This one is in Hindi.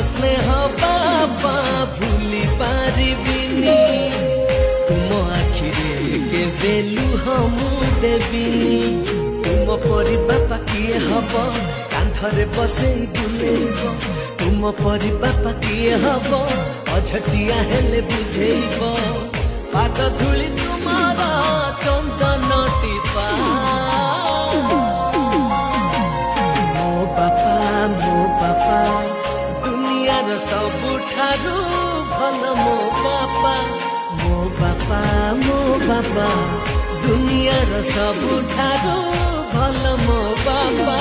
स्नेह बापा भूली पारिबिनी तुम आखिरे केबे लुह मु देबिनी तुम परी बापा किए हब कांधरे बसेई बुलेइब तुम परी बापा किए हब अझटिया हेले बुझेइब पाद धूली तुमार चंदन टीपा मो बापा दुनियार सबुठारु भल मो बापा दुनियार सबुठारु भल मो बापा।